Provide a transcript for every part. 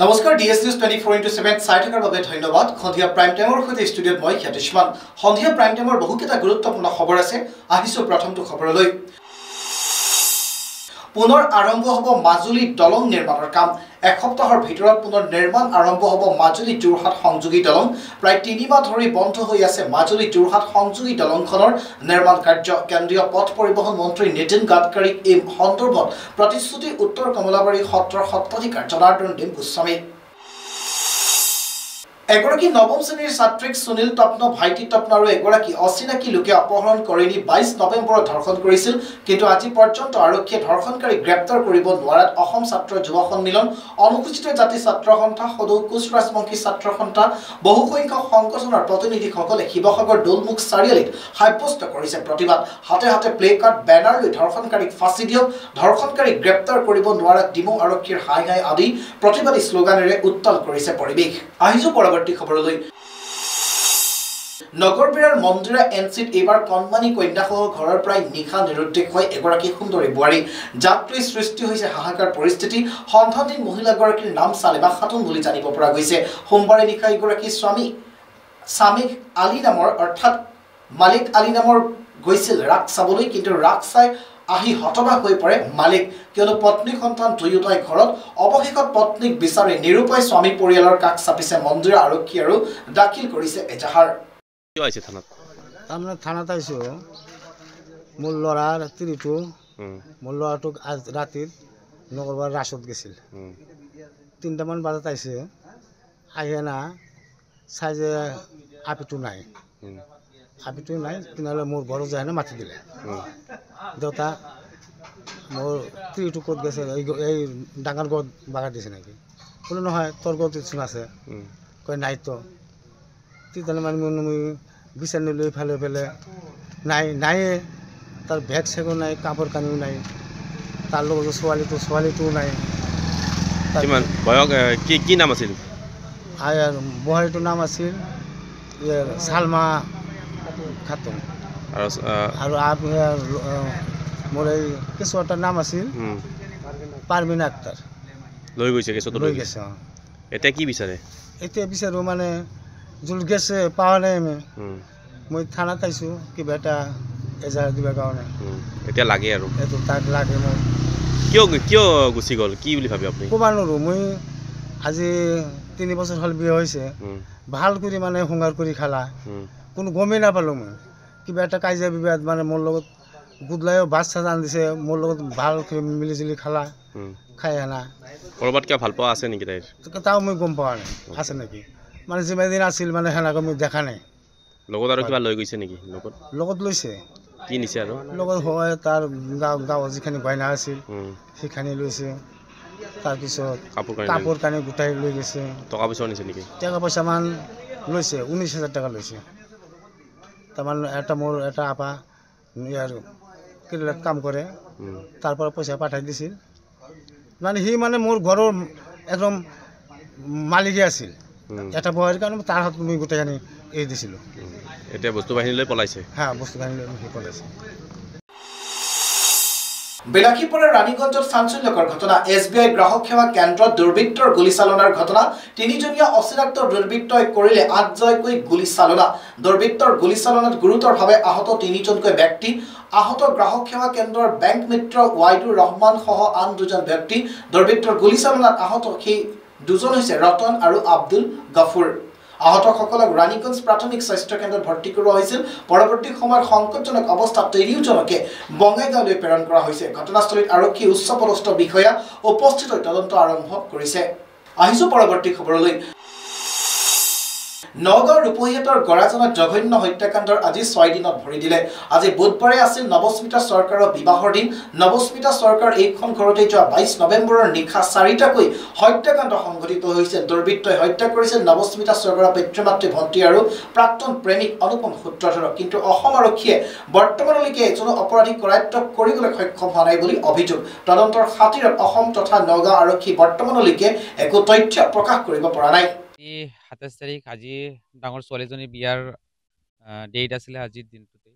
নমস্কাৰ DS news 24/7 চাই থকাৰ বাবে ধন্যবাদ। সন্ধিয়া প্ৰাইম টাইমৰ সৈতে ষ্টুডিঅ'ত মই খ্যাতিষ্মান। সন্ধিয়া প্ৰাইম টাইমৰ বহুকেইটা গুৰুত্বপূৰ্ণ খবৰ আছে। আহিছোঁ প্ৰথমটো খবৰলৈ। পুনৰ আৰম্ভ হ'ব মাজুলী দলং নিৰ্মাণৰ কাম। এসপ্তাহৰ ভিতৰত পুনৰ নিৰ্মাণ আৰম্ভ হ'ব মাজুলী যোৰহাট সংযোগী দলং। প্ৰায় 3 মাহ ধৰি বন্ধ হৈ আছে মাজুলী যোৰহাট সংযোগী দলংখনৰ নিৰ্মাণ কাৰ্য। কেন্দ্ৰীয় পথ পৰিবহণ মন্ত্ৰী নীতিন গাডকাৰীক এই সন্দৰ্ভত প্ৰতিশ্ৰুতি উত্তৰ কমলাবাৰী সত্ৰৰ সত্ৰাধিকাৰ জনাৰ্দন ডিম গোস্বামী। এগৰাকী নৱম শ্ৰেণীৰ ছাত্ৰীক সুনীল তপ্ন, ভাইটি তপ্ন আৰু এগৰাকী অচিনাকি লোকে অপহৰণ কৰি নি 22 নৱেম্বৰত ধৰ্ষণ কৰিছিল। কিন্তু আজি পৰ্যন্ত আৰক্ষীয়ে ধৰ্ষণকাৰীক গ্ৰেপ্তাৰ কৰিব নোৱাৰাত অসম ছাত্ৰ যুৱ সন্মিলন, অনুসূচিত জাতি ছাত্ৰ সন্থা, সদৌ কোচ ৰাজবংশী ছাত্ৰ সন্থা, বহুসংখ্যক সংগঠনৰ প্ৰতিনিধিসকলে শিৱসাগৰ দৌলমুখ চাৰিআলিত সাব্যস্ত কৰিছে প্ৰতিবাদ। হাতে হাতে প্লে কাৰ্ড, বেনাৰ লৈ ধৰ্ষণকাৰীক ফাঁচি দিয়ক, ধৰ্ষণকাৰীক গ্ৰেপ্তাৰ কৰিব নোৱাৰাত ডিমৌ আৰক্ষীৰ হাই হাই আদি প্ৰতিবাদী শ্লোগানেৰে উত্তাল কৰিছে পৰিৱেশ। আহিছোঁ পৰৱৰ্তী খবৰলৈ। নগৰবিৰাৰ মন্দিৰা এনচিত এইবাৰ কণমানি কন্যাসহ ঘৰৰ প্ৰায় নিশা নিৰুদ্দেশ হয় এগৰাকী সুন্দৰী বোৱাৰী। যাক লৈ সৃষ্টি হৈছে হাহাকাৰ পৰিস্থিতি। সন্ধানহীন মহিলাগৰাকীৰ নাম চালেমা খাতুন বুলি জানিব পৰা গৈছে। সোমবাৰে নিশা এগৰাকী স্বামী আলী নামৰ অৰ্থাৎ মালিক আলী নামৰ গৈছিল ৰাস চাবলৈ। কিন্তু ৰাস চাই আহি হতবাক হৈ পৰে মালিক, কিয়নো পত্নী সন্তান দুয়োটাই ঘৰত। অৱশেষত পত্নীক বিচাৰি নিৰুপায় স্বামী পৰিয়ালৰ কাষ চাপিছে মন্দিৰা আৰক্ষী আৰু দাখিল কৰিছে এজাহাৰ। থানাত আহিছোঁ। মোৰ ল'ৰাৰ তিৰিটো, মোৰ ল'ৰাটোক আজ ৰাতিত নগৰবাৰ ৰাসত গৈছিল। 3টামান বজাত আহিছে। আহি না চাই যে আপিটো নাই, তেনেহ'লে মোৰ ঘৰত যায় না মাতি দিলে। দেউতা মোৰ তিৰিটো ক'ত গৈছে, এই ডাঙৰ গড় বাগাৰ দিছে নেকি? বোলো নহয়, তোৰ গড় চোন আছে। কয় নাইতো। তেতিয়াহ'লে মানে মই বিচাৰি নিলোঁ ইফালে ইফালে, নায়ে। তাৰ বেগ চেগো নাই, কাপোৰ কানিও নাই। তাৰ লগত ছোৱালীটোও নাই। কি নাম আছিল? বোৱাৰীটোৰ নাম আছিল চালমা খাতুন। আৰু মোৰ এই কেঁচুৱাটাৰ নাম আছিল পাৰমিনা আক্তাৰ। লৈ গৈছে কেঁচুৱাটো? লৈ গৈছে। এতিয়া কি বিচাৰে? এতিয়া বিচাৰোঁ মানে জোল গেছে পাৱা নাই। মই থানাত আহিছোঁ কিবা এটা এজাহাৰ দিবৰ কাৰণে। এতিয়া লাগে আৰু এইটো তাক লাগে। মই কিয় গুচি গ'ল কি বুলি ভাবে আপুনি? ক'ব নোৱাৰোঁ। মই আজি 3 বছৰ হ'ল বিয়া হৈছে। ভাল কৰি মানে সংসাৰ কৰি খালা, কোনো গমেই নাপালোঁ। মই কিবা এটা কাজিয়া বিবাদ মানে মোৰ লগত গুদলাইও বাছ চাছ আনি দিছে, মোৰ লগত ভাল মিলি জুলি খালা, খাই আনা। ক'ৰবাত কিয় ভাল পোৱা আছে নেকি তাইৰ? তাও মই গম পোৱা নাই আছে নেকি। মানে যিমান দিন আছিল মানে সেনেকৈ মই দেখা নাই। লগত আৰু কিবা লৈ গৈছে নেকি? লগত লৈছে। কি নিছে আৰু? লগত হয় তাৰ গাঁৱৰ যিখিনি গইনা আছিল সেইখিনি লৈছে। তাৰপিছত কাপোৰ কানি গোটাই লৈ গৈছে। টকা পইচাও নিছে নেকি? টকা পইচামান লৈছে, 19,000 টকা লৈছে। তাৰমানে মোৰ এটা আপা আৰু কেৰেলাত কাম কৰে, তাৰ পৰা পইচা পঠাই দিছিল। মানে সি মানে মোৰ ঘৰৰ একদম মালিকে আছিল। এটা বয়সৰ কাৰণে তাৰ হাতত মই গোটেইখিনি এৰি দিছিলোঁ। এতিয়া বস্তু বাহিনী লৈ পলাইছে? হা, বস্তু বাহিনী লৈ সি পলাইছে। বিলাসীপুৰৰ ৰাণীগঞ্জত চাঞ্চল্যকৰ ঘটনা। SBI গ্ৰাহক সেৱা কেন্দ্ৰত দুৰ্বৃত্তৰ গুলীচালনাৰ ঘটনা। 3জনীয়া অচিনাক্ত দুৰ্বৃত্তই কৰিলে 8জয়কৈ গুলীচালনা। দুৰ্বৃত্তৰ গুলীচালনাত গুৰুতৰভাৱে আহত 3জনকৈ ব্যক্তি। আহত গ্ৰাহক সেৱা কেন্দ্ৰৰ বেংক মিত্ৰ ৱাইদুৰ ৰহমান সহ আন 2জন ব্যক্তি। দুৰ্বৃত্তৰ গুলীচালনাত আহত সেই 2জন হৈছে ৰতন আৰু আব্দুল গফুৰ। আহতসকলক ৰাণীগঞ্জ প্ৰাথমিক স্বাস্থ্য কেন্দ্ৰত ভৰ্তি কৰোৱা হৈছিল। পৰৱৰ্তী সময়ত সংকটজনক অৱস্থাত 3জনকে বঙাইগাঁৱলৈ প্ৰেৰণ কৰা হৈছে। ঘটনাস্থলীত আৰক্ষী উচ্চপদস্থ বিষয়া উপস্থিত হৈ তদন্ত আৰম্ভ কৰিছে। আহিছোঁ পৰৱৰ্তী খবৰলৈ। নগাঁও ৰূপহীহাটৰ গৰাজনত জঘন্য হত্যাকাণ্ডৰ আজি 6 দিনত ভৰি দিলে। আজি বুধবাৰে আছিল নৱস্মিতা চৰকাৰৰ বিবাহৰ দিন। নৱস্মিতা চৰকাৰ এইখন ঘৰতে যোৱা 22 নৱেম্বৰৰ নিশা 4টাকৈ হত্যাকাণ্ড সংঘটিত হৈছে। দুৰ্বৃত্তই হত্যা কৰিছিল নৱস্মিতা চৰকাৰৰ পিতৃ-মাতৃ, ভণ্টি আৰু প্ৰাক্তন প্ৰেমিক অনুপম সূত্ৰধৰক। কিন্তু অসম আৰক্ষীয়ে বৰ্তমানলৈকে এজনো অপৰাধীক কৰায়ত্ব কৰিবলৈ সক্ষম হোৱা নাই বুলি অভিযোগ। তদন্তৰ খাতিৰত অসম তথা নগাঁও আৰক্ষী বৰ্তমানলৈকে একো তথ্য প্ৰকাশ কৰিব পৰা নাই। 27 তাৰিখ আজি ডাঙৰ ছোৱালীজনী বিয়াৰ ডেট আছিলে আজিৰ দিনটোতে।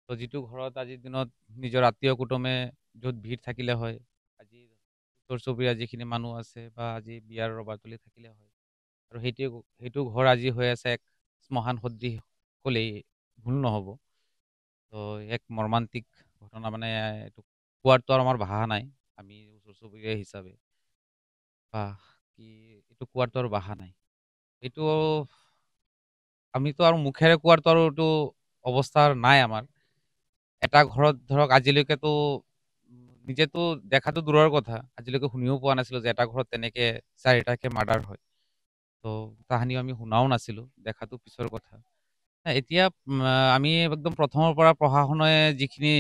তো যিটো ঘৰত আজিৰ দিনত নিজৰ আত্মীয় কুটুমে য'ত ভিৰ থাকিলে হয়, আজি ওচৰ চুবুৰীয়া যিখিনি মানুহ আছে বা আজি বিয়াৰ ৰবাতুলি থাকিলে হয় আৰু সেইটো ঘৰ আজি হৈ আছে এক শ্মশান সদৃশ ক'লেই ভুল নহ'ব। তো এক মৰ্মান্তিক ঘটনা মানে এইটো কোৱাৰটো আৰু আমাৰ ভাষা নাই, আমি ওচৰ চুবুৰীয়া হিচাপে বা কি এইটো কোৱাৰটো আৰু ভাষা নাই। এইটো আমিতো আৰু মুখেৰে কোৱাৰটো আৰু এইটো অৱস্থা নাই আমাৰ। এটা ঘৰত ধৰক আজিলৈকেতো নিজেতো দেখাটো দূৰৰ কথা, আজিলৈকে শুনিও পোৱা নাছিলোঁ যে এটা ঘৰত তেনেকে 4টাকে মাৰ্ডাৰ হয়। তো কাহিনীও আমি শুনাও নাছিলোঁ, দেখাটো পিছৰ কথা। এতিয়া আমি একদম প্ৰথমৰ পৰা প্ৰশাসনে যিখিনি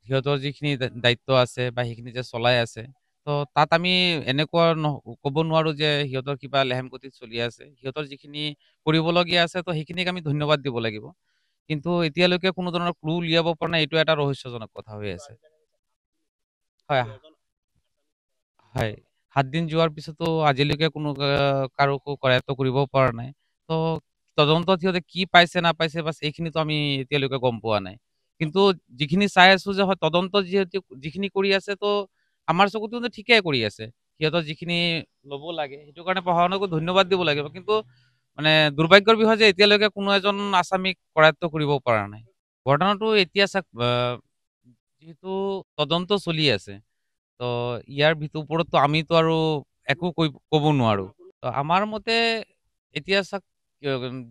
সিহঁতৰ যিখিনি দায়িত্ব আছে বা সেইখিনি যে চলাই আছে, তো তাত আমি এনেকুৱা ক'ব নোৱাৰোঁ যে সিহঁতৰ কিবা লেহেম গতিত চলি আছে। সিহঁতৰ যিখিনি কৰিবলগীয়া আছে তো সেইখিনিক আমি ধন্যবাদ দিব লাগিব। কিন্তু এতিয়ালৈকে কোনো ধৰণৰ ক্লু উলিয়াব পৰা নাই, এইটো এটা ৰহস্যজনক কথা হৈ আছে। হয় হয় 7 দিন যোৱাৰ পিছতো আজিলৈকে কোনো কাৰোকো কৰায়ত্ব কৰিব পৰা নাই। তো তদন্তত সিহঁতে কি পাইছে নাপাইছে বাছ এইখিনিতো আমি এতিয়ালৈকে গম পোৱা নাই। কিন্তু যিখিনি চাই আছোঁ যে হয় তদন্ত যিখিনি কৰি আছে তো আমাৰ চকুতো কিন্তু ঠিকে কৰি আছে। সিহঁতৰ যিখিনি ল'ব লাগে সেইটো কাৰণে প্ৰশাসনকো ধন্যবাদ দিব লাগিব। কিন্তু মানে দুৰ্ভাগ্যৰ বিষয় যে এতিয়ালৈকে কোনো এজন আসামীক কৰায়ত্ব কৰিব পৰা নাই। ঘটনাটো এতিয়া চাওক যিহেতু তদন্ত চলি আছে, তো ইয়াৰ ওপৰততো আমিতো আৰু একো ক'ব নোৱাৰোঁ। তো আমাৰ মতে এতিয়া চাওক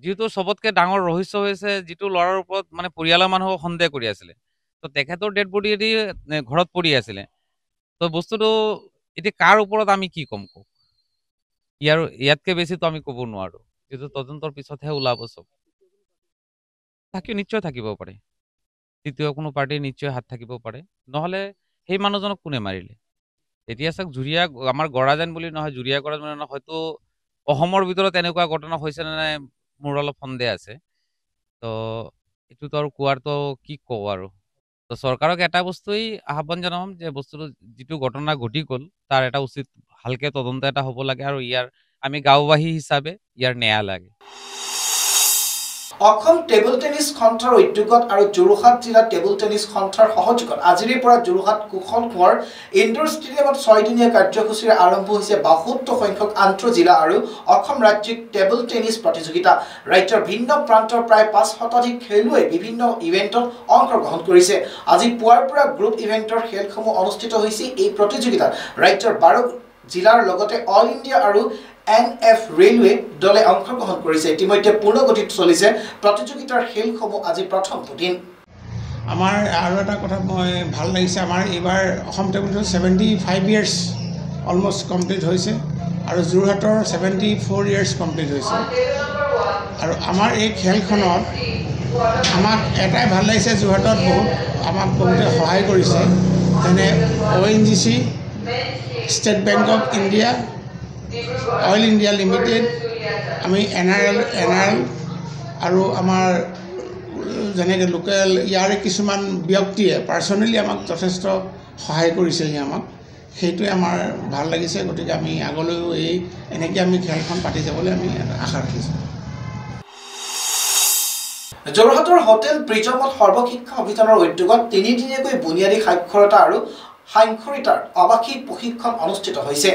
যিহেতু চবতকে ডাঙৰ ৰহস্য হৈছে যিটো ল'ৰাৰ ওপৰত মানে পৰিয়ালৰ মানুহক সন্দেহ কৰি আছিলে। তো তেখেতৰ ডেড বডি এদি ঘৰত পৰি আছিলে। তো বস্তুটো এতিয়া কাৰ ওপৰত আমি কি ক'ম কওক? ইয়াতকে বেছিতো আমি ক'ব নোৱাৰোঁ। যিহেতু তদন্তৰ পিছতহে ওলাব চব। নিশ্চয় থাকিব পাৰে। তৃতীয় কোনো পাৰ্টিৰ নিশ্চয় হাত থাকিব পাৰে। নহ'লে সেই মানুহজনক কোনে মাৰিলে? এতিয়া চাওক আমাৰ গৰাজান বুলি নহয়, জুৰিয়া গৰাজ বুলি নহয়, হয়তো অসমৰ ভিতৰত এনেকুৱা ঘটনা হৈছে নে নাই মোৰ অলপ সন্দেহ আছে। তো এইটোতো আৰু কোৱাৰতো কি কওঁ আৰু। তো চৰকাৰক এটা বস্তুৱেই আহ্বান জনাম যে বস্তুটো যিটো ঘটনা ঘটি গ'ল তাৰ এটা উচিত ভালকে তদন্ত এটা হ'ব লাগে আৰু আমি গাঁওবাসী হিচাপে ইয়াৰ ন্যায় লাগে। অসম টেবুল টেনিছ সন্থাৰ উদ্যোগত আৰু যোৰহাট জিলা টেবুল টেনিছ সন্থাৰ সহযোগত আজিৰে পৰা যোৰহাট কুশল কোঁৱৰ ইনডোৰ ষ্টেডিয়ামত 6দিনীয়া কাৰ্যসূচীৰে আৰম্ভ হৈছে 72 সংখ্যক আন্তঃজিলা আৰু অসম ৰাজ্যিক টেবুল টেনিছ প্ৰতিযোগিতা। ৰাজ্যৰ ভিন্ন প্ৰান্তৰ প্ৰায় 5 শতাধিক খেলুৱৈ বিভিন্ন ইভেণ্টত অংশগ্ৰহণ কৰিছে। আজি পুৱাৰ পৰা গ্ৰুপ ইভেণ্টৰ খেলসমূহ অনুষ্ঠিত হৈছে। এই প্ৰতিযোগিতাত ৰাজ্যৰ 12 জিলাৰ লগতে অল ইণ্ডিয়া আৰু NF ৰেলৱে দলে অংশগ্ৰহণ কৰিছে। ইতিমধ্যে পূৰ্ণগতিত চলিছে প্ৰতিযোগিতাৰ খেলসমূহ আজি প্ৰথম দিন। আমাৰ আৰু এটা কথা মই ভাল লাগিছে, আমাৰ এইবাৰ Assam table tennis 75 years almost complete হৈছে আৰু যোৰহাটৰ 74 ইয়াৰ্ছ কমপ্লিট হৈছে। আৰু আমাৰ এই খেলখনত আমাক এটাই ভাল লাগিছে, যোৰহাটত আমাক বহুতে সহায় কৰিছে, যেনে ONGC, state bank of India, oil India limited, আমি NRL আৰু আমাৰ যেনেকৈ লোকেল ইয়াৰে কিছুমান ব্যক্তিয়ে পাৰ্চনেলি আমাক যথেষ্ট সহায় কৰিছেহি আমাক। সেইটোৱে আমাৰ ভাল লাগিছে। গতিকে আমি আগলৈও এনেকৈ আমি খেলখন পাতি যাবলৈ আমি আশা ৰাখিছোঁ। যোৰহাটৰ হোটেল প্ৰিজমত সৰ্বশিক্ষা অভিযানৰ উদ্যোগত 3দিনীয়াকৈ বুনিয়াদী সাক্ষৰতা আৰু সাক্ষৰিতাৰ আৱাসিক প্ৰশিক্ষণ অনুষ্ঠিত হৈছে।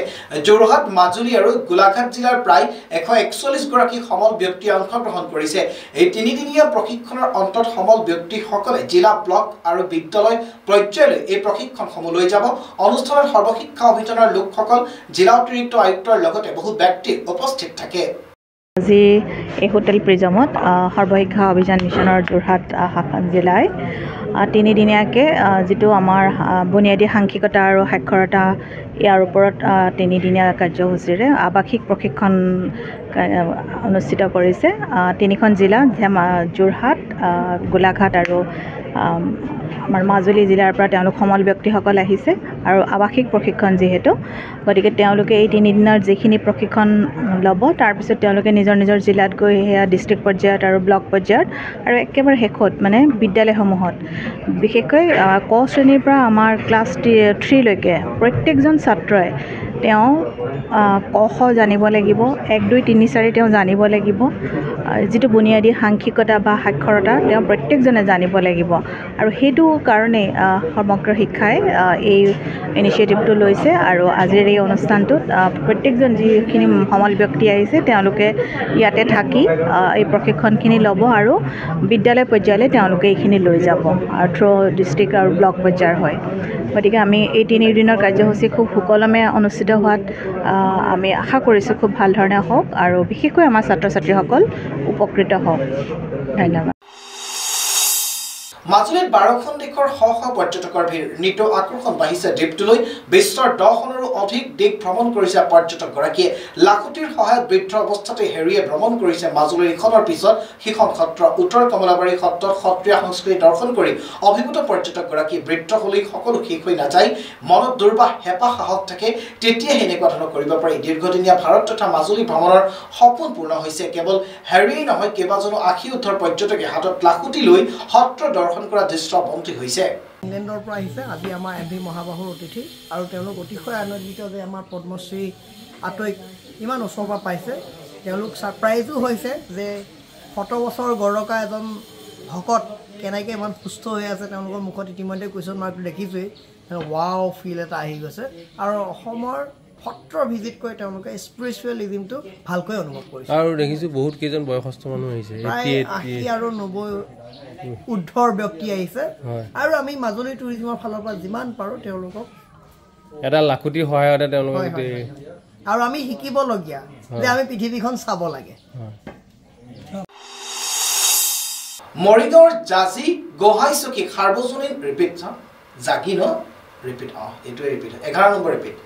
যোৰহাট, মাজুলী আৰু গোলাঘাট জিলাৰ প্ৰায় 141 গৰাকী সমল ব্যক্তিয়ে অংশগ্ৰহণ কৰিছে। এই 3দিনীয়া প্ৰশিক্ষণৰ অন্তত সমল ব্যক্তিসকলে জিলা, ব্লক আৰু বিদ্যালয় পৰ্যায়লৈ এই প্ৰশিক্ষণসমূহ লৈ যাব। অনুষ্ঠানত সৰ্বশিক্ষা অভিযানৰ লোকসকল, জিলা অতিৰিক্ত আয়ুক্তৰ লগতে বহু ব্যক্তি উপস্থিত থাকে। আজি এই হোটেল প্ৰিজমত সৰ্বশিক্ষা অভিযান মিছনৰ যোৰহাট শাখাত জিলাই 3দিনীয়াকৈ যিটো আমাৰ বুনিয়াদী সাংখ্যিকতা আৰু সাক্ষৰতা ইয়াৰ ওপৰত 3দিনীয়া কাৰ্যসূচীৰে আৱাসিক প্ৰশিক্ষণ অনুষ্ঠিত কৰিছে। 3খন জিলা যোৰহাট, গোলাঘাট আৰু আমাৰ মাজুলী জিলাৰ পৰা তেওঁলোক সমল ব্যক্তিসকল আহিছে আৰু আৱাসিক প্ৰশিক্ষণ যিহেতু, গতিকে তেওঁলোকে এই 3 দিনৰ যিখিনি প্ৰশিক্ষণ ল'ব তাৰপিছত তেওঁলোকে নিজৰ নিজৰ জিলাত গৈ সেয়া ডিষ্ট্ৰিক্ট পৰ্যায়ত আৰু ব্লক পৰ্যায়ত আৰু একেবাৰে শেষত মানে বিদ্যালয়সমূহত বিশেষকৈ ক শ্ৰেণীৰ পৰা আমাৰ ক্লাছ 3লৈকে প্ৰত্যেকজন ছাত্ৰই তেওঁ ক খ জানিব লাগিব, 1 2 3 4 তেওঁ জানিব লাগিব, যিটো বুনিয়াদী সাংখ্যিকতা বা সাক্ষৰতা তেওঁ প্ৰত্যেকজনে জানিব লাগিব। আৰু সেইটো কাৰণে সমগ্ৰ শিক্ষাই এই ইনিচিয়েটিভটো লৈছে আৰু আজিৰ এই অনুষ্ঠানটোত প্ৰত্যেকজন যিখিনি সমল ব্যক্তি আহিছে তেওঁলোকে ইয়াতে থাকি এই প্ৰশিক্ষণখিনি ল'ব আৰু বিদ্যালয় পৰ্যায়লৈ তেওঁলোকে এইখিনি লৈ যাব আৰু থ্ৰু ডিষ্ট্ৰিক্ট আৰু ব্লক পৰ্যায়ৰ হয়। গতিকে আমি এই 3 দিনৰ কাৰ্যসূচী খুব সুকলমে অনুষ্ঠিত হোৱাত আমি আশা কৰিছোঁ খুব ভাল ধৰণে হওক আৰু বিশেষকৈ আমাৰ ছাত্ৰ ছাত্ৰীসকল উপকৃত হওক। ধন্যবাদ। মাজুলীত 12খন দেশৰ শ শ পৰ্যটকৰ ভিৰ, নিতৌ আকৰ্ষণ বাঢ়িছে দ্বীপটোলৈ। বিশ্বৰ 10খনৰো অধিক দেশ ভ্ৰমণ কৰিছে পৰ্যটকগৰাকীয়ে। লাখুটিৰ সহায়ত বৃদ্ধ অৱস্থাতে হেৰিয়ে ভ্ৰমণ কৰিছে মাজুলীৰ ইখনৰ পিছত সিখন সত্ৰ। উত্তৰ কমলাবাৰী সত্ৰত সত্ৰীয়া সংস্কৃতি দৰ্শন কৰি অভিভূত পৰ্যটকগৰাকী বৃদ্ধ হ'লেই সকলো শেষ হৈ নাযায়। মনত দুৰ্বাহ হেঁপাহ সাহস থাকে, তেতিয়াহে এনেকুৱা ধৰণৰ কৰিব পাৰি। দীৰ্ঘদিনীয়া ভাৰত তথা মাজুলী ভ্ৰমণৰ সপোন পূৰ্ণ হৈছে। কেৱল হেৰিয়েই নহয়, কেইবাজনো আশী উদ্ধৰ পৰ্যটকে হাতত লাখুটি লৈ সত্ৰ দৰ্শন কৰা দৃশ্য বন্দী হৈছে। ইংলেণ্ডৰ পৰা আহিছে আজি আমাৰ এম ভি মহাবাহুৰ অতিথি আৰু তেওঁলোক অতিশয় আনন্দিত যে আমাৰ পদ্মশ্ৰী আতৈক ইমান ওচৰৰ পৰা পাইছে। তেওঁলোক ছাৰপ্ৰাইজো হৈছে যে 70 বছৰ গৰকা এজন ভকত কেনেকৈ ইমান সুস্থ হৈ আছে। তেওঁলোকৰ মুখত ইতিমধ্যে কুৱেশ্যন মাৰ্কটো দেখিছোৱেই। ৱাও ফিল এটা আহি গৈছে আৰু অসমৰ সত্ৰ ভিজিট কৰি তেওঁলোকে স্পিৰিচুৱেলিজিমটো ভালকৈ অনুভৱ কৰিছে। আৰু দেখিছোঁ বহুত কেইজন বয়সস্থ মানুহ আহিছে, 80 আৰু 90 উৰ্ধৰ ব্যক্তি আহিছে। আৰু আমি মাজুলী টুৰিজিমৰ ফালৰ পৰা যিমান পাৰোঁ তেওঁলোকক এটা লাখুটিৰ সহায়তে তেওঁলোকক আৰু আমি শিকিবলগীয়া যে আমি পৃথিৱীখন চাব লাগে। মৰিগাঁৱৰ জাজি গোহাঁইচকী সাৰ্বজনীন ৰিপিট জাগি ন ৰিপিট এইটোৱে ৰিপিট 11 নম্বৰ ৰিপিট।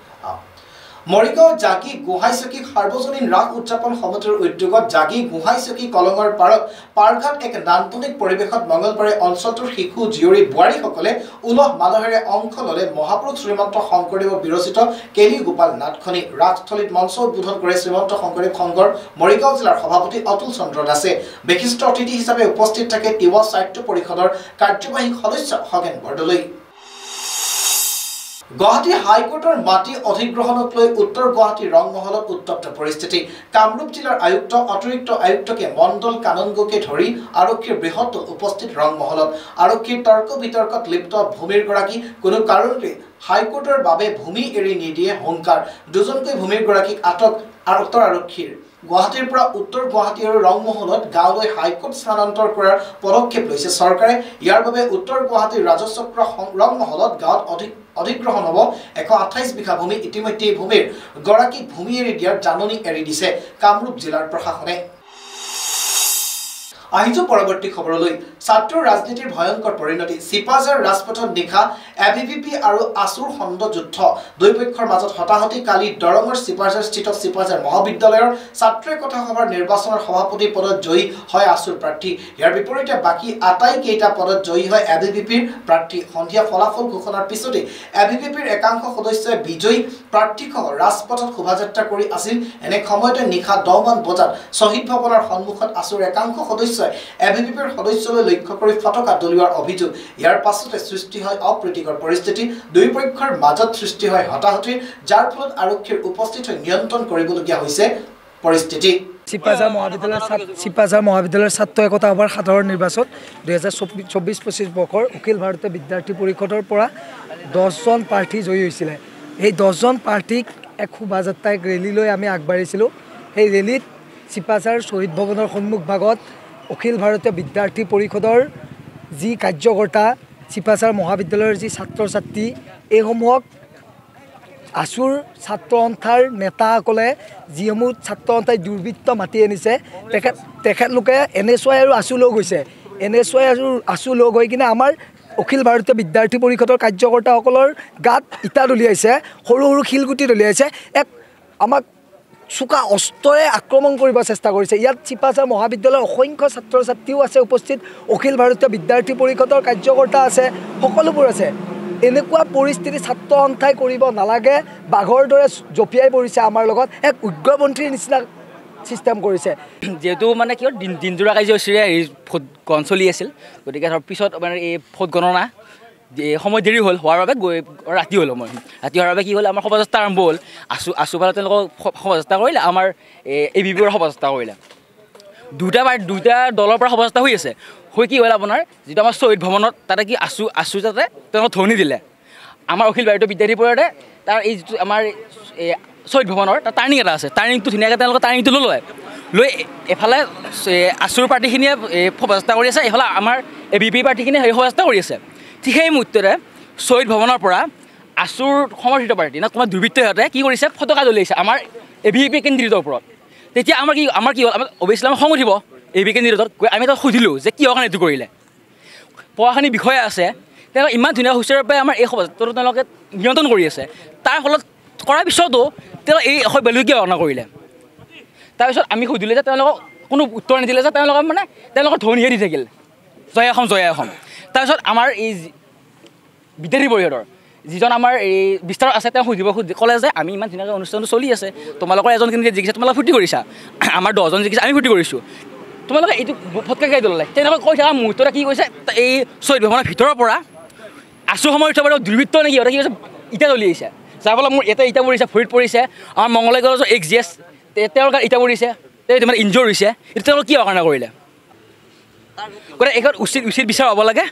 মৰিগাঁও জাগি গোহাঁইচকী সাৰ্বজনীন ৰাস উদযাপন সমিতিৰ উদ্যোগত জাগি গোহাঁইচকী কলঙৰ পাৰত পাৰঘাট এক নান্দনিক পৰিৱেশত মঙলবাৰে অঞ্চলটোৰ শিশু জীয়ৰী বোৱাৰীসকলে উলহ মালহেৰে অংশ ল'লে মহাপুৰুষ শ্ৰীমন্ত শংকৰদেৱ বিৰচিত কেলি গোপাল নাটখনি। ৰাসস্থলীত মঞ্চ উদ্বোধন কৰে শ্ৰীমন্ত শংকৰদেৱ সংঘৰ মৰিগাঁও জিলাৰ সভাপতি অতুল চন্দ্ৰ দাসে। বিশিষ্ট অতিথি হিচাপে উপস্থিত থাকে তিৱা সাহিত্য পৰিষদৰ কাৰ্যবাহী সদস্য খগেন বৰদলৈ। গুৱাহাটী হাইকোৰ্টৰ মাটি অধিগ্ৰহণক লৈ উত্তৰ গুৱাহাটী ৰংমহলত উত্তপ্ত পৰিস্থিতি। কামৰূপ জিলাৰ আয়ুক্ত অতিৰিক্ত আয়ুক্তকে মণ্ডল কানংগকে ধৰি আৰক্ষীৰ বৃহৎ উপস্থিত ৰংমহলত। আৰক্ষীৰ তৰ্ক বিতৰ্কত লিপ্ত ভূমিৰ গৰাকী কোনো কাৰণতে হাইকোৰ্টৰ বাবে ভূমি এৰি নিদিয়ে হুংকাৰ। দুজনকৈ ভূমিৰ গৰাকীক আটক আৰক্ষীৰ। গুৱাহাটীৰ পৰা উত্তৰ গুৱাহাটী আৰু ৰংমহলত গাঁৱলৈ হাইকোৰ্ট স্থানান্তৰ কৰাৰ পদক্ষেপ লৈছে চৰকাৰে। ইয়াৰ বাবে উত্তৰ গুৱাহাটীৰ ৰাজচক্ৰ ৰংমহলত গাঁৱত অধিগ্ৰহণ হ'ব 128 বিঘা ভূমি। ইতিমধ্যে এই ভূমিৰ গৰাকীক ভূমি এৰি দিয়াৰ জাননী এৰি দিছে কামৰূপ জিলাৰ প্ৰশাসনে। আহিছো পৰৱৰ্তী খবৰলৈ। ছাত্ৰ ৰাজনীতিৰ ভয়ংকৰ পৰিণতি। চিপাঝাৰ ৰাজপথত নিশা এবিভিপি আৰু আছুৰ খণ্ড যুদ্ধ। দুই পক্ষৰ মাজত হতাহতি। কালি দৰঙৰ চিপাঝাৰ স্থিত চিপাঝাৰ মহাবিদ্যালয়ৰ ছাত্ৰ একতা সভাৰ নিৰ্বাচনৰ সভাপতি পদত জয়ী হয় আছুৰ প্ৰাৰ্থী। ইয়াৰ বিপৰীতে বাকী আটাইকেইটা পদত জয়ী হয় এবিভিপিৰ প্ৰাৰ্থী। সন্ধিয়া ফলাফল ঘোষণাৰ পিছতে এবিভিপিৰ একাংশ সদস্যই বিজয়ী প্ৰাৰ্থীসহ ৰাজপথত শোভাযাত্ৰা কৰি আছিল। এনে সময়তে নিশা 10 মান বজাত শ্বহীদ ভৱনৰ সন্মুখত আছুৰ একাংশ সদস্য এবিভিপিৰ সদস্যলৈ লক্ষ্য কৰি ফটকা দলিওৱাৰ অভিযোগ। ইয়াৰ পাছতে সৃষ্টি হয় অপ্ৰীতিকৰ পৰিস্থিতি। দুই পক্ষৰ মাজত সৃষ্টি হয় হতাহতিৰ, যাৰ ফলত আৰক্ষীৰ উপস্থিত হৈ নিয়ন্ত্ৰণ কৰিবলগীয়া হৈছে পৰিস্থিতি। চিপাঝাৰ মহাবিদ্যালয়ৰ ছাত্ৰ একতা সভাৰ সাধাৰণ নিৰ্বাচন 2024-25 বৰ্ষৰ অখিল ভাৰতীয় বিদ্যাৰ্থী পৰিষদৰ পৰা 10জন প্ৰাৰ্থী জয়ী হৈছিলে। সেই 10জন প্ৰাৰ্থীক এক শোভাযাত্ৰা এক ৰেলীলৈ আমি আগবাঢ়িছিলোঁ। সেই ৰেলীত চিপাঝাৰ শ্বহীদ ভৱনৰ সন্মুখভাগত অখিল ভাৰতীয় বিদ্যাৰ্থী পৰিষদৰ যি কাৰ্যকৰ্তা, চিপাঝাৰ মহাবিদ্যালয়ৰ যি ছাত্ৰ ছাত্ৰী, এইসমূহক আছুৰ ছাত্ৰ সন্থাৰ নেতাসকলে যিসমূহ ছাত্ৰ সন্থাই দুৰ্বৃত্ত মাতি আনিছে, তেখেতলোকে NSY আৰু আছু লগ হৈছে। NSY আৰু আছু লগ হৈ কিনে আমাৰ অখিল ভাৰতীয় বিদ্যাৰ্থী পৰিষদৰ কাৰ্যকৰ্তাসকলৰ গাত ইটা দলিয়াইছে, সৰু সৰু শিলগুটি দলিয়াইছে, এক আমাক চোকা অস্ত্ৰৰে আক্ৰমণ কৰিব চেষ্টা কৰিছে। ইয়াত চিপাঝাৰ মহাবিদ্যালয়ৰ অসংখ্য ছাত্ৰ ছাত্ৰীও আছে উপস্থিত, অখিল ভাৰতীয় বিদ্যাৰ্থী পৰিষদৰ কাৰ্যকৰ্তা আছে, সকলোবোৰ আছে। এনেকুৱা পৰিস্থিতি ছাত্ৰ সন্থাই কৰিব নালাগে। বাঘৰ দৰে জঁপিয়াই পৰিছে আমাৰ লগত, এক উগ্ৰপন্থীৰ নিচিনা ছিষ্টেম কৰিছে। যিহেতু মানে কি দিনজোৰা কাৰ্যসূচীৰে ভোট গ্ৰহণ চলি আছিল, গতিকে ধৰ পিছত মানে এই ভোট গণনা সময় দেৰি হ'ল হোৱাৰ বাবে ৰাতি হ'ল সময় ৰাতি হোৱাৰ বাবে কি হ'ল আমাৰ শোভাযাত্ৰা আৰম্ভ হ'ল আছুফালে তেওঁলোকক শোভাযাত্ৰা কৰিলে আমাৰ ABPৰ শোভাযাত্ৰা কৰিলে দুটা দলৰ পৰা শোভাযাত্ৰা হৈ আছে হৈ কি হ'ল আপোনাৰ যিটো আমাৰ শ্বহীদ ভৱনত তাতে কি আছু যাতে তেওঁলোকক ধৰণি দিলে আমাৰ অখিল ভাৰতীয় বিদ্যাৰ্থী পৰিষদে তাৰ এই যিটো আমাৰ শ্বহীদ ভৱনৰ তাৰ টাৰ্ণিং এটা আছে টাৰ্ণিংটো ধুনীয়াকৈ তেওঁলোকে টাৰ্ণিংটো লৈ এফালে আছুৰ পাৰ্টিখিনিয়ে শোভাযাত্ৰা কৰি আছে এফালে আমাৰ ABP পাৰ্টিখিনিয়ে শোভাযাত্ৰা কৰি আছে ঠিক সেই মুহূৰ্ততে শ্বহীদ ভৱনৰ পৰা আছুৰ সমৰ্থিত পাৰ্টি না কোনোবা দুৰ্বৃত্তই সিহঁতে কি কৰিছে ফটকা জ্বলাইছে আমাৰ ABP কেন্দ্ৰিতৰ ওপৰত তেতিয়া আমাৰ কি হ'ল আমাৰ অৱশ্যে আমাৰ খং উঠিব ABP কেন্দ্ৰিতত গৈ আমি তাত সুধিলোঁ যে কিয় কাৰণে এইটো কৰিলে পঢ়াখিনি বিষয়া আছে তেওঁলোকে ইমান ধুনীয়া সুচাৰুৰূপে আমাৰ এই শোভাযাত্ৰাটো তেওঁলোকে নিয়ন্ত্ৰণ কৰি আছে তাৰ ফলত কৰাৰ পিছতো তেওঁ এই বেলু কিয় অনা কৰিলে তাৰপিছত আমি সুধিলোঁ যে তেওঁলোকক কোনো উত্তৰ নিদিলে যে তেওঁলোকৰ ধ্বনিহে দি থাকিল জয় অসম তাৰপিছত আমাৰ এই বিদ্যাৰ্থী পৰিষদৰ যিজন আমাৰ এই বিস্তাৰ আছে তেওঁ ক'লে যে আমি ইমান ধুনীয়াকৈ অনুষ্ঠানটো চলি আছে তোমালোকৰ এজন কেন্দ্ৰীয় জিকিছে তোমালোকে ফূৰ্তি কৰিছা আমাৰ 10জন জিকিছে আমি ফূৰ্তি কৰিছোঁ তোমালোকে এইটো ফটকা গাই দলালে তেনেকৈ কৈ থকা মুহূৰ্ততে কি কৈছে এই শ্বহীদ ভৱনৰ ভিতৰৰ পৰা আছু সমৰ্থিত বাৰু দুৰ্বৃত্ত নেকি সিহঁতে কি কৈছে ইটা জ্বলি আহিছে যাৰ ফলত মোৰ ইয়াতে ইটা পৰিছে ভৰিত পৰিছে আমাৰ মংগলাই কলেজৰ XGS তেওঁলোকৰ ইটা পৰিছে তেওঁ মানে ইনজৰ হৈছে এইটো তেওঁলোকে কিয় কাৰণে কৰিলে গতিকে এইখন উচিত বিচাৰ হ'ব লাগে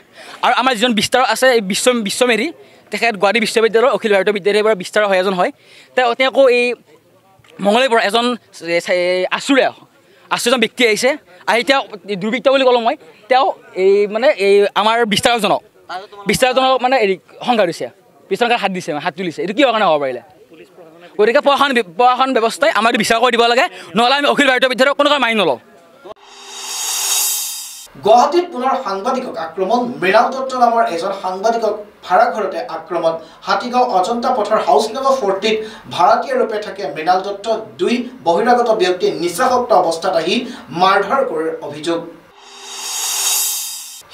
আৰু আমাৰ যিজন বিস্তাৰ আছে এই বিশ্বমেৰী তেখেত গুৱাহাটী বিশ্ববিদ্যালয়ৰ অখিল ভাৰতীয় বিদ্যাৰ্থীৰ পৰা বিস্তাৰ হয় এজন হয় তেওঁকো এই মংগলৈৰ পৰা এজন আছু এজন ব্যক্তি আহিছে আহি তেওঁ দুৰ্বৃত্ত বুলি ক'লোঁ মই তেওঁ এই মানে এই আমাৰ বিস্তাৰকজনক মানে সংঘাত দিছে বিস্তাৰক হাত তুলিছে এইটো কিয় কাৰণে হ'ব পাৰিলে গতিকে প্ৰশাসন ব্যৱস্থাই আমাৰ বিচাৰ কৰি দিব লাগে নহ'লে আমি অখিল ভাৰতীয় বিদ্যাৰ্থীক কোনো মানি নলওঁ গুৱাহাটীত পুনৰ সাংবাদিকক আক্ৰমণ মৃণাল দত্ত নামৰ এজন সাংবাদিকক ভাড়াঘৰতে আক্ৰমণ হাতীগাঁও অজন্তা পথৰ হাউচ নম্বৰ 40ত ভাড়াতীয়া ৰূপে থাকে মৃণাল দত্ত 2 বহিৰাগত ব্যক্তি নিচাসক্ত অৱস্থাত আহি মাৰধৰ কৰাৰ অভিযোগ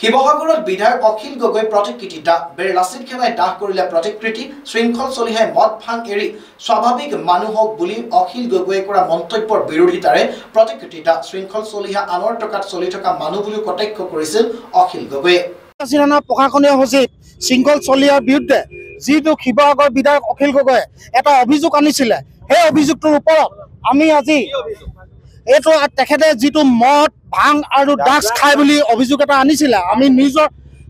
শিৱসাগৰত বিধায়ক অখিল গগৈ প্ৰতিকৃতি দাহ বেৰলাচিত খেমাই দাহ কৰিলে প্ৰতিকৃতি শৃংখল চলিহাই মদ ভাং এৰি স্বাভাৱিক মানুহক বুলি অখিল গগৈয়ে কৰা মন্তব্যৰ বিৰোধিতাৰে প্ৰতিকৃতি দাহ শৃংখল চলিহা আনৰ টকাত চলি থকা মানুহ বুলি কটাক্ষ কৰিছিল অখিল গগৈয়ে প্ৰশাসনীয় সচিব শৃংখল চলিহাৰ বিৰুদ্ধে যিটো শিৱসাগৰ বিধায়ক অখিল গগৈয়ে এটা অভিযোগ আনিছিলে সেই অভিযোগটোৰ ওপৰত আমি আজি এইটো তেখেতে যিটো মদ ভাং আৰু ড্ৰাগছ খাই বুলি অভিযোগ এটা আনিছিলে আমি নিজৰ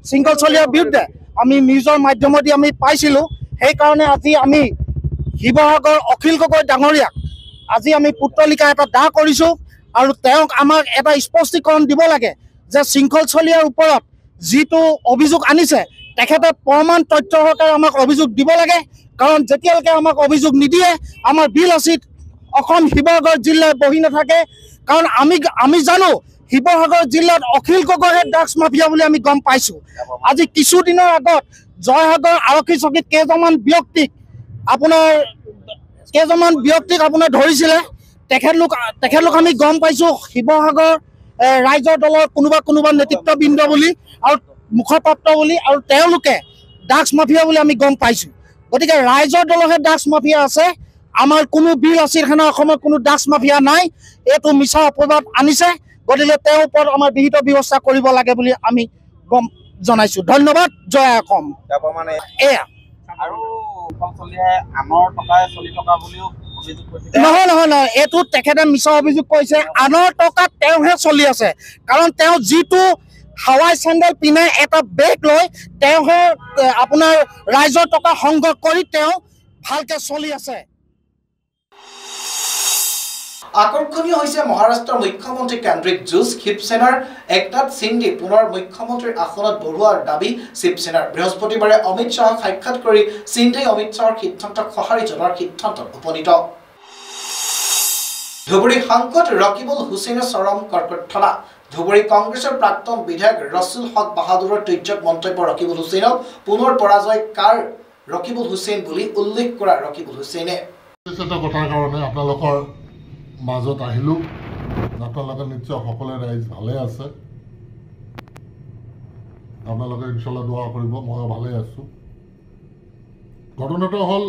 শৃংখল চলিহাৰ বিৰুদ্ধে আমি নিজৰ মাধ্যমেদি আমি পাইছিলোঁ সেইকাৰণে আজি আমি শিৱসাগৰ অখিল গগৈ ডাঙৰীয়াক আজি আমি পুত্ৰলিকা এটা দাহ কৰিছোঁ আৰু তেওঁক আমাক এটা স্পষ্টীকৰণ দিব লাগে যে শৃংখল চলিহাৰ ওপৰত যিটো অভিযোগ আনিছে তেখেতে প্ৰমাণ তথ্য সহকাৰে আমাক অভিযোগ দিব লাগে কাৰণ যেতিয়ালৈকে আমাক অভিযোগ নিদিয়ে আমাৰ বিলাচিত অসম শিৱসাগৰ জিলাত বহি নাথাকে কাৰণ আমি জানো শিৱসাগৰ জিলাত অখিল গগৈহে ড্ৰাগছ মাফিয়া বুলি আমি গম পাইছোঁ আজি কিছুদিনৰ আগত জয়সাগৰ আৰক্ষী চকীত কেইজনমান ব্যক্তিক আপোনাৰ ধৰিছিলে তেখেতলোক আমি গম পাইছোঁ শিৱসাগৰ ৰাইজৰ দলৰ কোনোবা নেতৃত্ববৃন্দ বুলি আৰু মুখপাত্ৰ বুলি আৰু তেওঁলোকে ড্ৰাগছ মাফিয়া বুলি আমি গম পাইছোঁ গতিকে ৰাইজৰ দলৰহে ড্ৰাগছ মাফিয়া আছে আমাৰ কোনো বিল আছিল খানা অসমৰ কোনো ড্ৰাগছ মাফিয়া নাই এইটো মিছা অপবাদ আনিছে গতিকে তেওঁৰ ওপৰত আমাৰ বিহিত ব্যৱস্থা কৰিব লাগে বুলি আমি গম জনাইছোঁ ধন্যবাদ জয় অসম এয়া নহয় এইটো তেখেতে মিছা অভিযোগ কৰিছে আনৰ টকাত তেওঁহে চলি আছে কাৰণ তেওঁ যিটো হাৱাই চেণ্ডেল পিনে এটা বেগ লৈ তেওঁহে আপোনাৰ ৰাইজৰ টকা সংগ্ৰহ কৰি তেওঁ ভালকে চলি আছে আকৰ্ষণীয় হৈছে মহাৰাষ্ট্ৰৰ মুখ্যমন্ত্ৰী কেন্দ্ৰিক যুঁজ শিৱসেনাৰ একনাথ সিন্ধে পুনৰ মুখ্যমন্ত্ৰীৰ আসনত বঢ়োৱাৰ দাবী শিৱসেনাৰ বৃহস্পতিবাৰে অমিত শ্বাহক সাক্ষাৎ কৰি সিন্ধে অমিত শ্বাহৰ সিদ্ধান্তক সঁহাৰি জনোৱাৰ সিদ্ধান্তত উপনীত ধুবুৰী সাংসদ ৰকিবুল হুছেইনৰ চৰম কৰ্কটথনা ধুবুৰী কংগ্ৰেছৰ প্ৰাক্তন বিধায়ক ৰছুল হক বাহাদুৰৰ তৈজক মন্তব্য ৰকিবুল হুছেইনক পুনৰ পৰাজয় কাৰ ৰকিবুল হুছেইন বুলি উল্লেখ কৰা ৰকিবুল হুছেইনে এটা কথাৰ কাৰণে আপোনালোকৰ মাজত আহিলোঁ আপোনালোকে নিশ্চয় সকলোৱে ৰাইজ ভালে আছে আপোনালোকে ইনশাল্লাহ দোৱা কৰিব মই ভালে আছোঁ ঘটনাটো হ'ল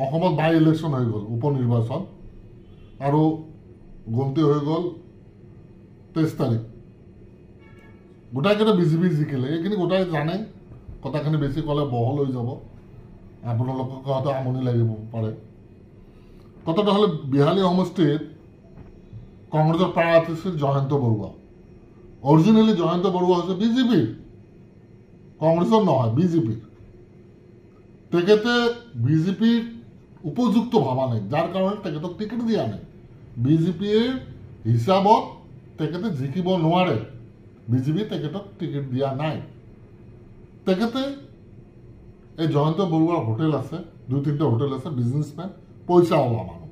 অসমত বাই ইলেকশ্যন হৈ গ'ল উপ নিৰ্বাচন আৰু গন্তি হৈ গ'ল 23 তাৰিখ গোটাইকেইটা বিজেপি জিকিলে এইখিনি গোটাই জানে কথাখিনি বেছি ক'লে বহল হৈ যাব, আপোনালোকক হয়তো আমনি লাগিব পাৰে। কথাটো হ'লে বিহালী সমষ্টিত কংগ্ৰেছৰ প্ৰাৰ্থী আছিল জয়ন্ত বৰুৱা। অৰিজিনেলি জয়ন্ত বৰুৱা হৈছে বিজেপিৰ, কংগ্ৰেছৰ নহয়, বিজেপিৰ। তেখেতে বিজেপিৰ উপযুক্ত ভবা নাই, যাৰ কাৰণে তেখেতক টিকেট দিয়া নাই। বিজেপিৰ হিচাপত তেখেতে জিকিব নোৱাৰে, বিজেপি তেখেতক টিকেট দিয়া নাই। তেখেতে এই জয়ন্ত বৰুৱাৰ হোটেল আছে, 2-3টা হোটেল আছে, বিজনেছমেন, পইচা ওলোৱা মানুহ।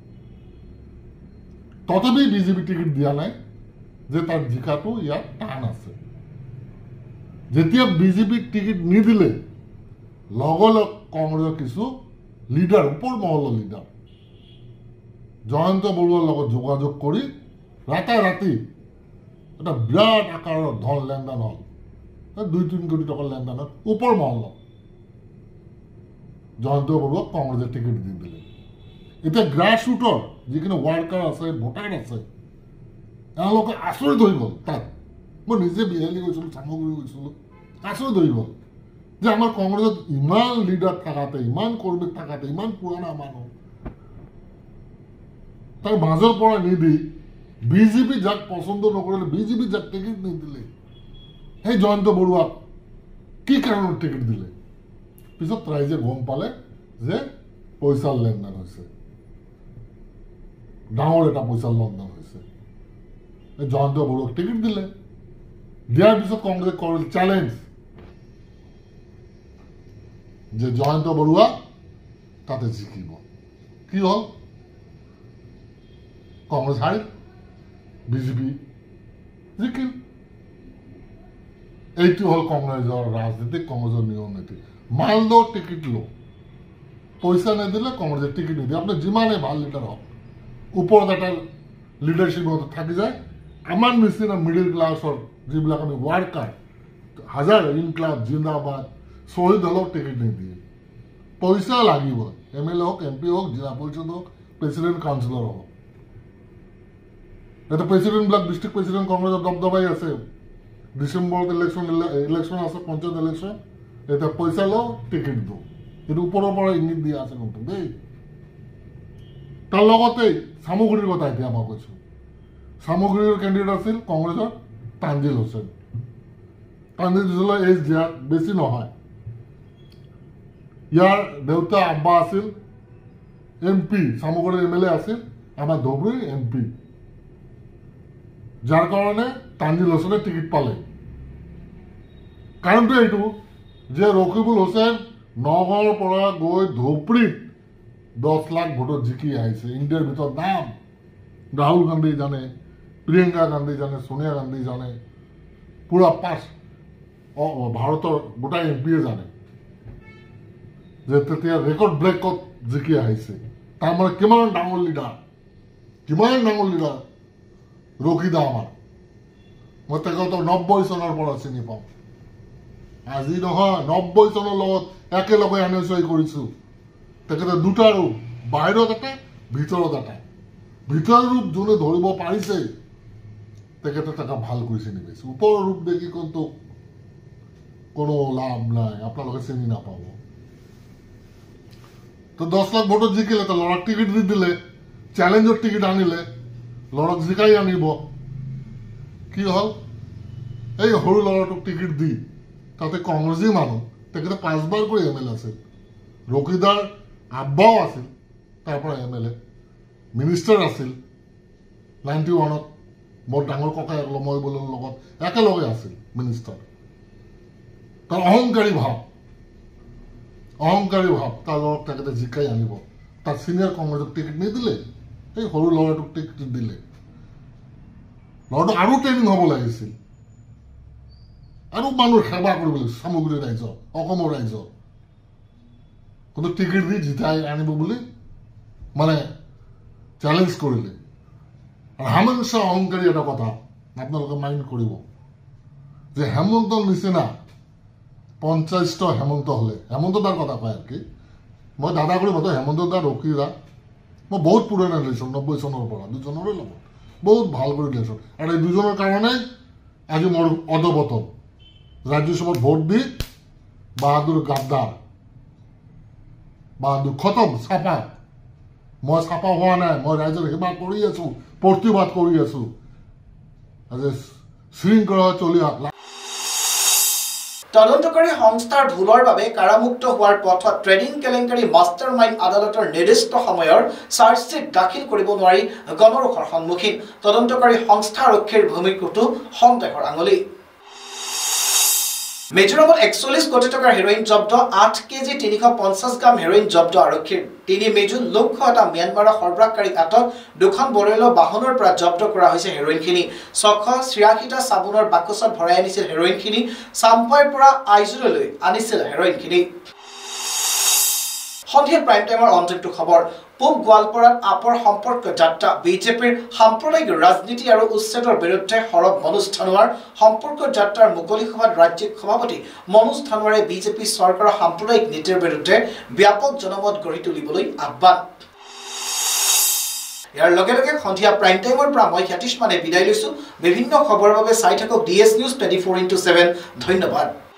তথাপি বিজেপি টিকেট দিয়া নাই যে তাৰ জিকাটো ইয়াত টান আছে। যেতিয়া বিজেপিক টিকেট নিদিলে লগে লগ কংগ্ৰেছৰ কিছু লিডাৰ, ওপৰ মহলৰ লিডাৰ জয়ন্ত বৰুৱাৰ লগত যোগাযোগ কৰি ৰাতাৰাতি এটা বিৰাট আকাৰৰ ধন লেনদেন হ'ল, 2-3 কোটি টকাৰ লেনদেন হ'ল। ওপৰ মহলত জয়ন্ত বৰুৱাক কংগ্ৰেছে টিকেট দি দিলে। এতিয়া গ্ৰাছ ৰুটৰ যিখিনি ৱাৰ্কাৰ আছে, ভোটাৰ আছে, এওঁলোকে আচৰিত হৈ গ'ল। তাত মই নিজে বিহালী গৈছিলোঁ, চামগুৰি গৈছিলোঁ, আচৰিত হৈ গ'ল যে আমাৰ কংগ্ৰেছত ইমান লিডাৰ থকাতে, ইমান কৰ্মী থকাতে, ইমান পুৰণা মানুহ, তাৰ মাজৰ পৰা নিদি বিজেপি যাক পচন্দ নকৰিলে, বিজেপি যাক টিকেট নিদিলে, সেই জয়ন্ত বৰুৱাক কি কাৰণত টিকেট দিলে? পিছত ৰাইজে গম পালে যে পইচাৰ লেনদেন হৈছে, ডাঙৰ এটা পইচাৰ লেনদেন হৈছে। জয়ন্ত বৰুৱাক টিকেট দিলে। দিয়াৰ পিছত কংগ্ৰেছে কৰিল চেলেঞ্জ যে জয়ন্ত বৰুৱা তাতে জিকিব। কি হ'ল? কংগ্ৰেছ হাৰিল, বিজেপি জিকিল। এইটো হ'ল কংগ্ৰেছৰ ৰাজনীতি, কংগ্ৰেছৰ নিয়ম নীতি। মালদহ টিকেট লো, পইচা নিদিলে কংগ্ৰেছে টিকেট নিদিয়ে। আপোনাৰ যিমানেই ভাল লিডাৰ হওক, ওপৰত এটা লিডাৰশ্বিপত থাকি যায়। আমাৰ নিচিনা মিডিল ক্লাছৰ যিবিলাক আমি ৱাৰ্কাৰ, হাজাৰ ইনক্লাব, জিন্দাবাদ, শ্বহীদ হলেও টিকেট নিদিয়ে। পইচা লাগিব, MLA হওক, MP হওক, জিলা পৰিষদ হওক, প্ৰেচিডেণ্ট কাউন্সিলৰ হওক। এটা প্ৰেচিডেণ্টবিলাক ডিষ্ট্ৰিক্ট প্ৰেচিডেণ্ট কংগ্ৰেছৰ দবদবাই আছে। ডিচেম্বৰত ইলেকশ্যন আছে, পঞ্চায়ত ইলেকশ্যন। এতিয়া পইচা লওঁ, টিকেট দিওঁ, কিন্তু ওপৰৰ পৰা ইংগিত দিয়া আছে কিন্তু দেই। তাৰ লগতেই চামগুৰিৰ কথা এতিয়া মই কৈছোঁ। চামগুৰিৰ কেণ্ডিডেট আছিল কংগ্ৰেছৰ তানজিল হুছেইন। তানজিল হুছেইনৰ এজ দিয়া বেছি নহয়। ইয়াৰ দেউতা আব্বা আছিল MP, চামগুৰিৰ MLA আছিল, আমাৰ ধুবুৰীৰ MP। যাৰ কাৰণে তানজিল হুছেইনে টিকেট পালে। কাৰণটো এইটো যে ৰকিবুল হুছেইন নগাঁৱৰ পৰা গৈ ধুবুৰীত 10 লাখ ভোটত জিকি আহিছে। ইণ্ডিয়াৰ ভিতৰত নাম। ৰাহুল গান্ধী জানে, প্ৰিয়ংকা গান্ধী জানে, সোনিয়া গান্ধী জানে, পুৰা ভাৰতৰ গোটাই MPয়ে জানে যে তেতিয়া ৰেকৰ্ড ব্ৰেকত জিকি আহিছে। তাৰমানে কিমান ডাঙৰ লিডাৰ, কিমান ডাঙৰ লিডাৰ ৰকিদা আমাৰ। মই তেখেতক 90 চনৰ পৰা চিনি পাওঁ, আজি নহয়, 90 চনৰ লগত একেলগে এনএছআই কৰিছোঁ। তেখেতে দুটা ৰূপ, বাহিৰত এটা, ভিতৰত এটা। ভিতৰৰ ৰূপ যোনে ধৰিব পাৰিছে তেখেতে তাকে ভাল কৰি চিনি পাইছে। ওপৰৰ ৰূপ দেখি কিন্তু কোনো লাভ নাই, আপোনালোকে চিনি নাপাব। তো 10 লাখ ভোটত জিকিলে, তো ল'ৰাক টিকেট দি দিলে, চেলেঞ্জৰ টিকেট আনিলে, ল'ৰাক জিকাই আনিব। কি হ'ল? এই সৰু ল'ৰাটোক টিকেট দি, তাতে কংগ্ৰেছী মানুহ, তেখেতে 5 বাৰ কৰি MLA আছিল। ৰকিদাৰ আব্বাও আছিল, তাৰ পৰা MLA, মিনিষ্টাৰ আছিল 91ত। মোৰ ডাঙৰ ককাই মই বোলৰ লগত একেলগে আছিল মিনিষ্টাৰ। তাৰ অহংকাৰী ভাৱ, তাৰ লগত তেখেতে জিকাই আনিব। তাৰ চিনিয়ৰ কংগ্ৰেছক টিকেট নিদিলে, এই সৰু ল'ৰাটোক টিকেট দিলে। ল'ৰাটো আৰু ট্ৰেইনিং হ'ব লাগিছিল, আৰু মানুহৰ সেৱা কৰিব লাগিছিল চামগুৰি ৰাইজৰ, অসমৰ ৰাইজৰ। কিন্তু টিকেট দি জিতাই আনিব বুলি মানে চেলেঞ্জ কৰিলে। আৰু হামেশা অহংকাৰী এটা কথা আপোনালোকে মাইণ্ড কৰিব যে হেমন্তৰ নিচিনা 50টা হেমন্ত হ'লে, হেমন্ত দাৰ কথা কয় আৰু কি, মই দাদা কৰি মাতো হেমন্ত দা, ৰকিদা, মই বহুত পুৰণা ৰিলেশ্যন, 90 চনৰ পৰা দুজনৰে লগত বহুত ভাল কৰি ৰিলেশ্যন। আৰু এই দুজনৰ কাৰণে আজি মোৰ অদবতন ৰাজ্যসভাত ভোট দি বাহাদুৰ গাদ্দাৰ বাহাদুৰ খতম চাপা মই চাপা হোৱা নাই মই ৰাইজৰ সেৱা কৰি আছো প্ৰতিবাদ কৰি আছো আজি শৃংখলা চলি আহক তদন্তকাৰী সংস্থাৰ ভুলৰ বাবে কাৰামুক্ত হোৱাৰ পথত ট্ৰেডিং কেলেংকাৰী মাষ্টাৰ মাইণ্ড আদালতৰ নিৰ্দিষ্ট সময়ৰ চাৰ্জশ্বিট দাখিল কৰিব নোৱাৰি গণৰোষৰ সন্মুখীন তদন্তকাৰী সংস্থা আৰক্ষীৰ ভূমিকাটো সন্দেহৰ আঙুলি মিজোৰামত 41 কোটি টকাৰ হেৰোইন জব্দ 8 কেজি 350 গ্ৰাম হেৰোইন জব্দ আৰক্ষীৰ 3 মেজু লক্ষ্য এটা ম্যানমাৰৰ সৰবৰাহকাৰী আটক দুখন বৰেলো বাহনৰ পৰা জব্দ কৰা হৈছে হেৰোইনখিনি 686টা সাবুনৰ বাকচত ভৰাই আনিছিল হেৰোইনখিনি সাম্পাইৰ পৰা আইজুৰলৈ আনিছিল হেৰোইনখিনি সন্ধিয়া প্ৰাইম টাইমৰ অন্তিমটো খবৰ পূব গোৱালপাৰাত আপৰ সম্পৰ্ক যাত্ৰা বিজেপিৰ সাম্প্ৰদায়িক ৰাজনীতি আৰু উচ্ছেদৰ বিৰুদ্ধে সৰব মনোজ ধানোৱাৰ সম্পৰ্ক যাত্ৰাৰ মুকলি সভাত ৰাজ্যিক সভাপতি মনোজ ধানোৱাৰে বিজেপি চৰকাৰৰ সাম্প্ৰদায়িক নীতিৰ বিৰুদ্ধে ব্যাপক জনমত গঢ়ি তুলিবলৈ আহ্বান ইয়াৰ লগে লগে সন্ধিয়া প্ৰাইম টাইমৰ পৰা মই খ্যাতিশ মানে বিদায় লৈছো বিভিন্ন খবৰৰ বাবে চাই থাকক DS News 24/7 ধন্যবাদ